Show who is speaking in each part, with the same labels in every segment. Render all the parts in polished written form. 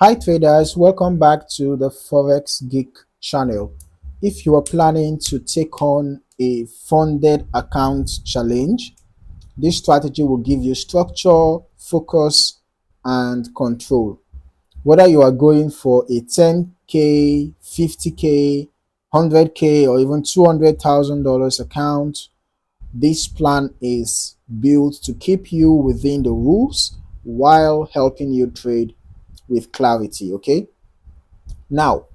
Speaker 1: Hi traders, welcome back to the Forex Geek channel. If you are planning to take on a funded account challenge, this strategy will give you structure, focus, and control. Whether you are going for a 10K, 50K, 100K, or even $200,000 account, this plan is built to keep you within the rules while helping you trade with clarity. Okay, now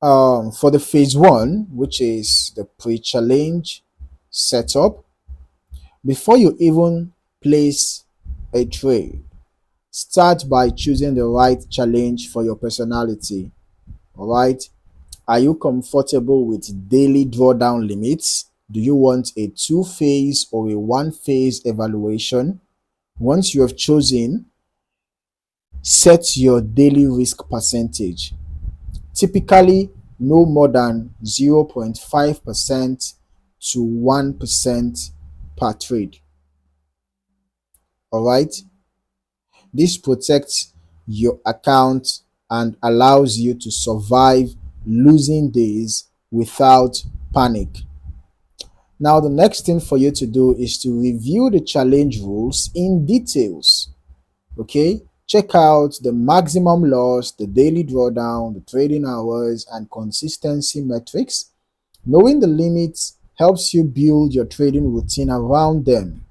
Speaker 1: for the phase one, which is the pre-challenge setup, before you even place a trade, start by choosing the right challenge for your personality. All right, are you comfortable with daily drawdown limits? Do you want a two-phase or a one-phase evaluation? Once you have chosen, set your daily risk percentage. Typically no more than 0.5% to 1% per trade. All right, this protects your account and allows you to survive losing days without panic. Now the next thing for you to do is to review the challenge rules in details. Okay, check out the maximum loss, the daily drawdown, the trading hours, and consistency metrics. Knowing the limits helps you build your trading routine around them.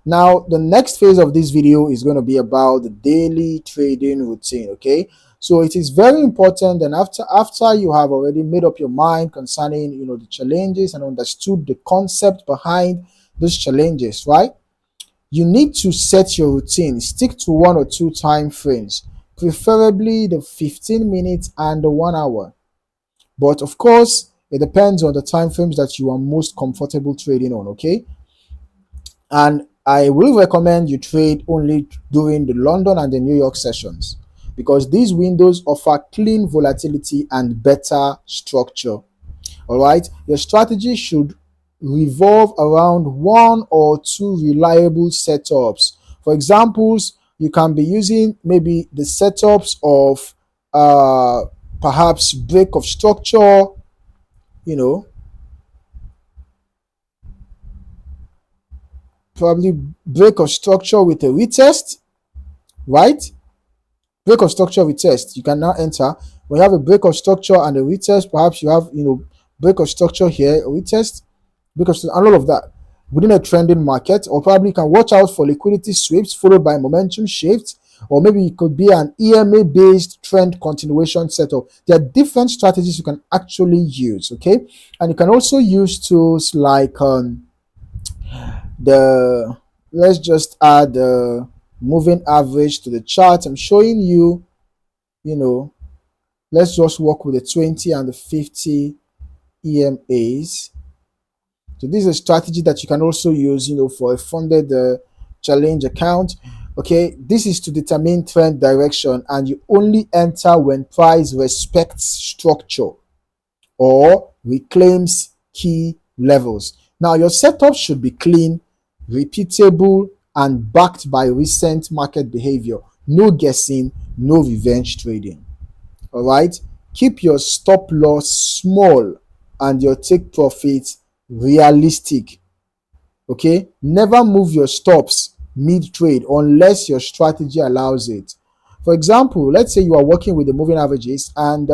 Speaker 1: Now, the next phase of this video is going to be about the daily trading routine. Okay, so it is very important. And after you have already made up your mind concerning the challenges and understood the concept behind those challenges, right? You need to set your routine. Stick to one or two time frames, preferably the 15 minutes and the 1 hour. But of course, it depends on the time frames that you are most comfortable trading on. Okay, and I will recommend you trade only during the London and the New York sessions because these windows offer clean volatility and better structure. All right, your strategy should revolve around one or two reliable setups. For examples, you can be using maybe the setups of perhaps break of structure, you know, probably break of structure with a retest, right? Break of structure retest. You can now enter when you have a break of structure and a retest. Perhaps you have break of structure here, a retest, because and all of that within a trending market, or probably you can watch out for liquidity sweeps followed by momentum shifts, or maybe it could be an EMA based trend continuation setup. There are different strategies you can actually use. Okay, and you can also use tools like the let's just add the moving average to the chart. I'm showing you, you know let's just work with the 20 and the 50 EMAs. So this is a strategy that you can also use, for a funded challenge account. Okay, this is to determine trend direction, and you only enter when price respects structure or reclaims key levels. Now, your setup should be clean, repeatable, and backed by recent market behavior. No guessing, no revenge trading. All right, keep your stop loss small and your take profit realistic. Okay, never move your stops mid trade unless your strategy allows it. For example, let's say you are working with the moving averages and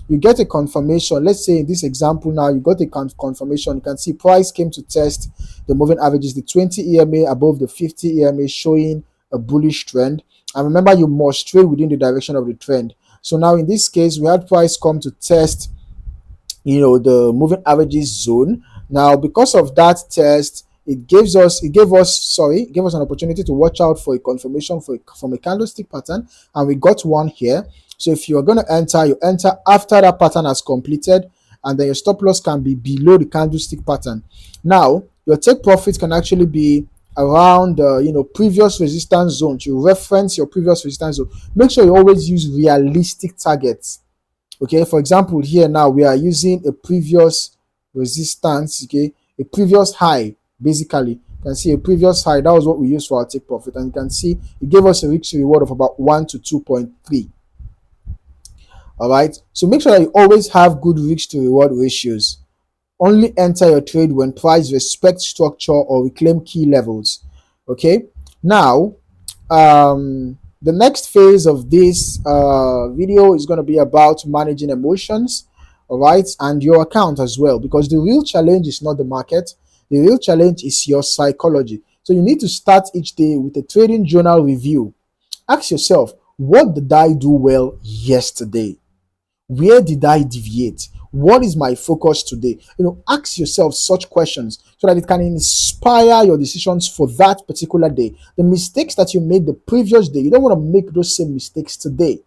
Speaker 1: you get a confirmation. Let's say in this example now, you got a confirmation. You can see price came to test the moving averages, the 20 EMA above the 50 EMA, showing a bullish trend. And remember, you must trade within the direction of the trend. So now in this case, we had price come to test the moving averages zone. Now because of that test, it gave us an opportunity to watch out for a confirmation from a candlestick pattern, and we got one here. So if you are going to enter, you enter after that pattern has completed, and then your stop loss can be below the candlestick pattern. Now your take profit can actually be around previous resistance zones. You reference your previous resistance zone. Make sure you always use realistic targets. Okay, for example, here now we are using a previous resistance, okay, a previous high basically. You can see a previous high. That was what we used for our take profit, and you can see it gave us a risk to reward of about 1 to 2.3. All right, so make sure that you always have good risk to reward ratios. Only enter your trade when price respects structure or reclaim key levels. Okay, now the next phase of this video is going to be about managing emotions, all right, and your account as well, because the real challenge is not the market. The real challenge is your psychology. So you need to start each day with a trading journal review. Ask yourself, what did I do well yesterday? Where did I deviate? What is my focus today? Ask yourself such questions so that it can inspire your decisions for that particular day. The mistakes that you made the previous day, you don't want to make those same mistakes today.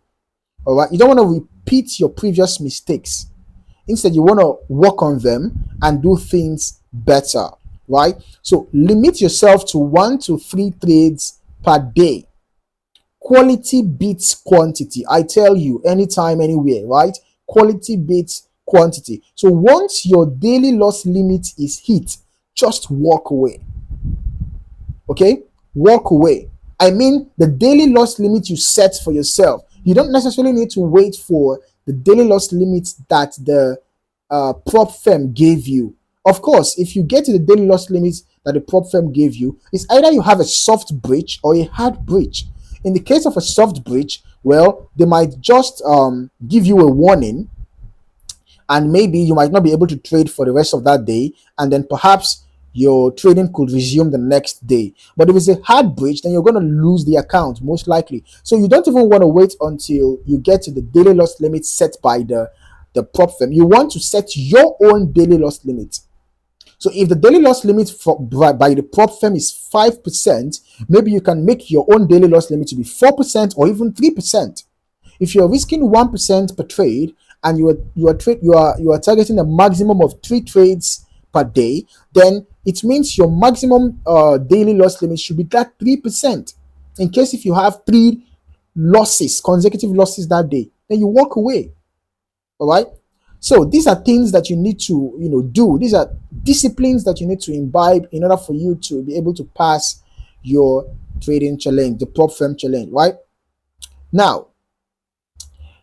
Speaker 1: All right, you don't want to repeat your previous mistakes. Instead, you want to work on them and do things better, right? So limit yourself to 1 to 3 trades per day. Quality beats quantity. I tell you, anytime, anywhere, right? Quality beats quantity. So once your daily loss limit is hit, just walk away. Okay? Walk away. I mean, the daily loss limit you set for yourself. You don't necessarily need to wait for the daily loss limit that the prop firm gave you. Of course, if you get to the daily loss limit that the prop firm gave you, it's either you have a soft breach or a hard breach. In the case of a soft breach, well, they might just give you a warning, and maybe you might not be able to trade for the rest of that day, and then perhaps your trading could resume the next day. But if it's a hard breach, then you're going to lose the account most likely. So you don't even want to wait until you get to the daily loss limit set by the prop firm. You want to set your own daily loss limit. So if the daily loss limit by the prop firm is 5%, maybe you can make your own daily loss limit to be 4% or even 3%. If you're risking 1% per trade and you are targeting a maximum of 3 trades per day, then it means your maximum daily loss limit should be that 3%. In case if you have 3 losses, consecutive losses that day, then you walk away. All right. So these are things that you need to do. These are disciplines that you need to imbibe in order for you to be able to pass your trading challenge, the prop firm challenge, right? Now,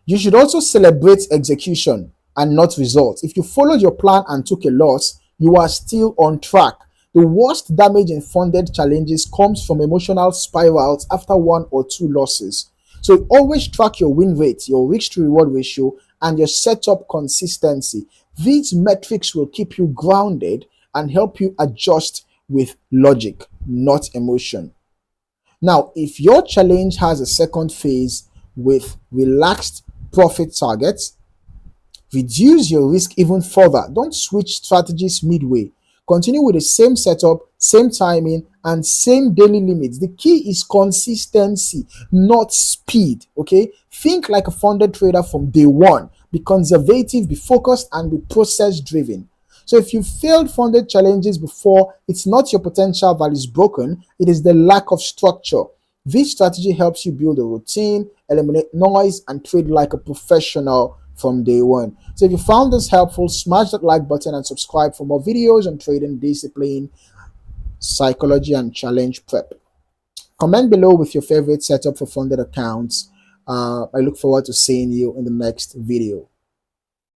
Speaker 1: you should also celebrate execution and not results. If you followed your plan and took a loss, you are still on track. The worst damage in funded challenges comes from emotional spirals after 1 or 2 losses. So always track your win rate, your risk to reward ratio, and your setup consistency. These metrics will keep you grounded and help you adjust with logic, not emotion. Now, if your challenge has a second phase with relaxed profit targets, reduce your risk even further. Don't switch strategies midway. Continue with the same setup, same timing, and same daily limits. The key is consistency, not speed. Okay? Think like a funded trader from day one. Be conservative, be focused, and be process driven. So if you failed funded challenges before, it's not your potential that is broken, it is the lack of structure. This strategy helps you build a routine, eliminate noise, and trade like a professional from day one. So if you found this helpful, smash that like button and subscribe for more videos on trading discipline, psychology, and challenge prep. Comment below with your favorite setup for funded accounts. I look forward to seeing you in the next video.